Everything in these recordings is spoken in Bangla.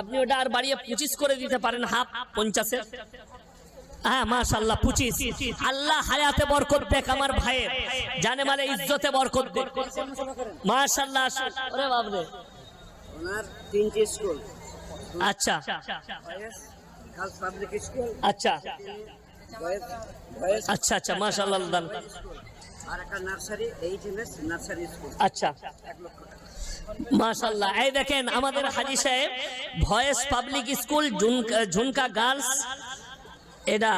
আপনি ওটা আর বাড়িয়ে 25 করে দিতে পারেন, হাফ 50-এর। হ্যাঁ মাশাআল্লাহ 25। আল্লাহ হায়াতে বরকত দেখ, আমার ভাইয়ের জানে মানে ইজ্জতে বরকত দেখ। মাশাআল্লাহ। ওরে বাপ রে, ওনার 3টি স্কুল। আচ্ছা গার্লস পাবলিক স্কুল, আচ্ছা বয়েজ আচ্ছা আচ্ছা মাশাআল্লাহ। আর একটা নার্সারি, এইচএমএস নার্সারি স্কুল। আচ্ছা 1 লক্ষ টাকা। মাশাআল্লাহ। এই দেখেন আমাদের হাজী সাহেব voice public school Jhunka girls, এটা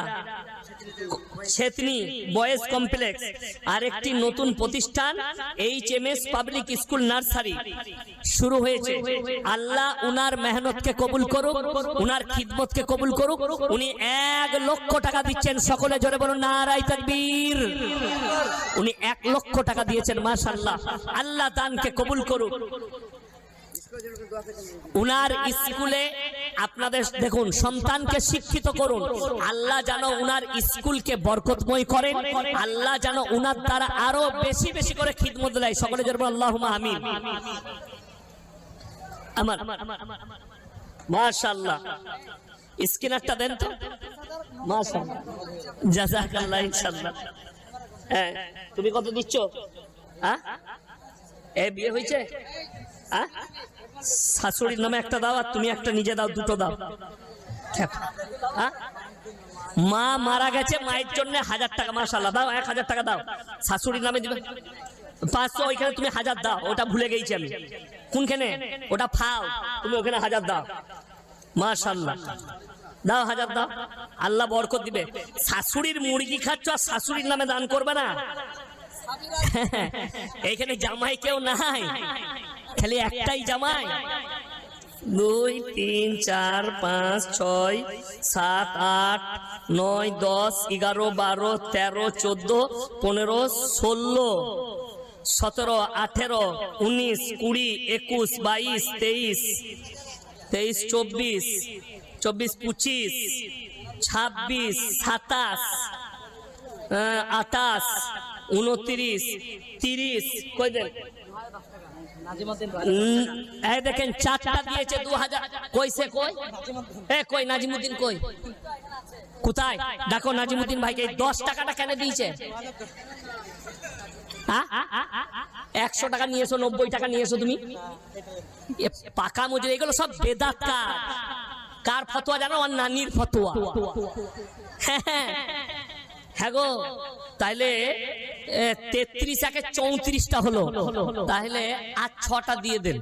ছেতনি বয়েজ কমপ্লেক্স, আর একটি নতুন প্রতিষ্ঠান এইচএমএস পাবলিক স্কুল নার্সারি শুরু হয়েছে। আল্লাহ উনার মেহনতকে কবুল করুক, উনার খিদমতকে কবুল করুক। উনি 1 লক্ষ টাকা দিচ্ছেন, সকলে জোরে বলুন নারায়ে তাকবীর। উনি 1 লক্ষ টাকা দিয়েছেন, মাশাআল্লাহ। আল্লাহ দানকে কবুল করুক। উনার স্কুলে আপনাদের দেখুন, সন্তানকে শিক্ষিত করুন। আল্লাহ যেন উনার স্কুলকে বরকতময় করেন, আল্লাহ যেন উনার দ্বারা আরো বেশি বেশি করে খিদমত দেয়। সকলে জোরে বলুন আল্লাহুম্মা আমিন। আমার মাশাআল্লাহ, স্ক্রিনারটা দেন তো। মাশাআল্লাহ, জাযাকাল্লাহ। ইনশাআল্লাহ। হ্যাঁ, তুমি কত দিচ্ছ? হ্যাঁ, এ বিয়ে হয়েছে? হ্যাঁ, শাশুড়ির নামে একটা দাও, আর তুমি একটা নিজে দাও, দুটো দাও। মা মারা গেছে, মায়ের জন্য 1000 টাকা। মাশাআল্লাহ, দাও 1000 টাকা দাও। শাশুড়ির নামে দিবে 500, ওইখানে তুমি 1000 দাও। ওটা ভুলে গেছি আমি, কোনখানে ওটা ফাও, তুমি ওখানে 1000 দাও। মাশাআল্লাহ, দাও 1000 দাও, আল্লাহ বরকত দিবে। শাশুড়ির মুরগি খাচ্ছ আর শাশুড়ির নামে দান করবে না? এইখানে জামাই কেউ নাই, খালি একটাই জামাই। 2 3 4 5 6 7 8 9 10 11 12 13 14 15 16 17 18 19 20 21 22 23 24 25 26 27 28 29 30 কই দেন? এই দেখেন 4টা দিয়েছে 2000। কইছে কই? কই নাজিমুদ্দিন কই? কোথায়? দেখো নাজিমুদ্দিন ভাইকে 10 টাকাটা কেন দিয়েছে? 100 টাকা নিয়েছো, 90 টাকা নিয়েছো তুমি। পাকা মজুরি, এগুলো সব বেদাত। কার ফতোয়া জানো? আর নানির ফতোয়া। হ্যাঁ গো, তাইলে 33 একে 34টা হলো, তাহলে আর 6টা দিয়ে দেন।